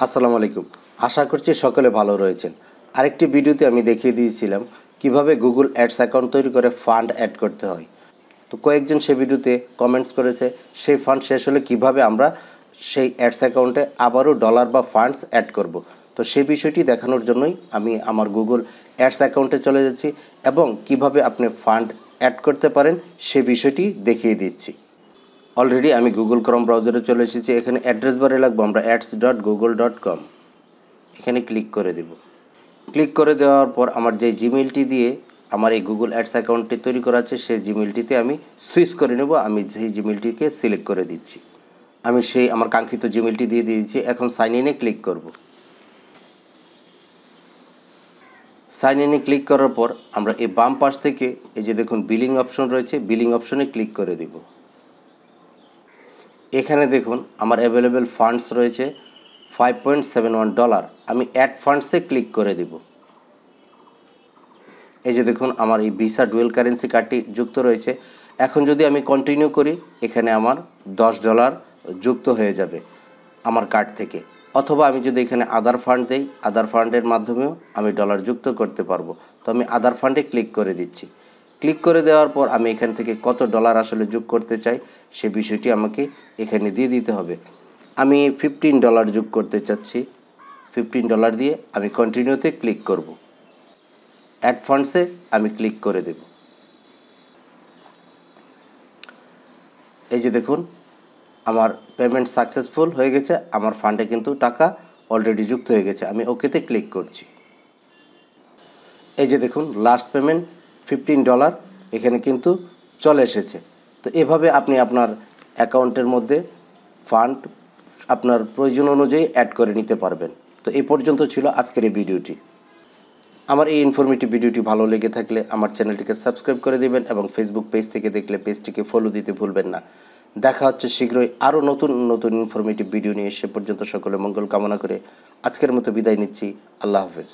আসসালামু আলাইকুম। আশা করছি সকলে ভালো রয়েছেন। আরেকটি ভিডিওতে আমি দেখিয়ে দিয়েছিলাম কিভাবে গুগল অ্যাডস অ্যাকাউন্ট তৈরি করে ফান্ড অ্যাড করতে হয়। তো কয়েকজন সেই ভিডিওতে কমেন্টস করেছে সেই ফান্ড শেষ হলে কিভাবে আমরা সেই অ্যাডস অ্যাকাউন্টে আবারও ডলার বা ফান্ডস অ্যাড করব। তো সেই বিষয়টি দেখানোর জন্যই আমি আমার গুগল অ্যাডস অ্যাকাউন্টে চলে যাচ্ছি এবং কিভাবে আপনি ফান্ড অ্যাড করতে পারেন সে বিষয়টি দেখিয়ে দিচ্ছি। অলরেডি আমি গুগল ক্রোম ব্রাউজারে চলে এসেছি। এখানে অ্যাড্রেস বারে লাগবো আমরা ads.google.com, এখানে ক্লিক করে দেব। ক্লিক করে দেওয়ার পর আমার যে জিমেইলটি দিয়ে আমার এই গুগল অ্যাডস অ্যাকাউন্টটি তৈরি করা আছে সেই জিমেইলটিতে আমি সুইচ করে নেব। আমি সেই জিমেইলটিকে সিলেক্ট করে দিচ্ছি। আমি সেই আমার কাঙ্ক্ষিত জিমেইলটি দিয়ে দিয়েছি। এখন সাইন ইনে ক্লিক করব। সাইন ইনে ক্লিক করার পর আমরা এই বাম পাশ থেকে এই যে দেখুন বিলিং অপশন রয়েছে, বিলিং অপশনে ক্লিক করে দেব। এখানে দেখুন আমার অ্যাভেলেবেল ফান্ডস রয়েছে $5.71। আমি অ্যাড ফান্ডসে ক্লিক করে দেব। এই যে দেখুন আমার এই ভিসা ডুয়েল কারেন্সি কার্ডটি যুক্ত রয়েছে। এখন যদি আমি কন্টিনিউ করি এখানে আমার $10 যুক্ত হয়ে যাবে আমার কার্ড থেকে। অথবা আমি যদি এখানে আদার ফান্ড দেই, আদার ফান্ডের মাধ্যমেও আমি ডলার যুক্ত করতে পারবো। তো আমি আদার ফান্ডে ক্লিক করে দিচ্ছি। ক্লিক করে দেওয়ার পর আমি এখান থেকে কত ডলার আসলে যোগ করতে চাই সে বিষয়টি আমাকে এখানে দিয়ে দিতে হবে। আমি $15 যোগ করতে চাচ্ছি। $15 দিয়ে আমি কন্টিনিউতে ক্লিক করব। অ্যাড ফান্ডসে আমি ক্লিক করে দেব। এই যে দেখুন আমার পেমেন্ট সাকসেসফুল হয়ে গেছে। আমার ফান্ডে কিন্তু টাকা অলরেডি যুক্ত হয়ে গেছে। আমি ওকেতে ক্লিক করছি। এই যে দেখুন লাস্ট পেমেন্ট $15 এখানে কিন্তু চলে এসেছে। তো এভাবে আপনি আপনার অ্যাকাউন্টের মধ্যে ফান্ড আপনার প্রয়োজন অনুযায়ী অ্যাড করে নিতে পারবেন। তো এই পর্যন্ত ছিল আজকের এই ভিডিওটি। আমার এই ইনফরমেটিভ ভিডিওটি ভালো লেগে থাকলে আমার চ্যানেলটিকে সাবস্ক্রাইব করে দেবেন এবং ফেসবুক পেজ থেকে দেখলে পেজটিকে ফলো দিতে ভুলবেন না। দেখা হচ্ছে শীঘ্রই আরও নতুন নতুন ইনফরমেটিভ ভিডিও নিয়ে। সে পর্যন্ত সকলে মঙ্গল কামনা করে আজকের মতো বিদায় নিচ্ছি। আল্লাহ হাফেজ।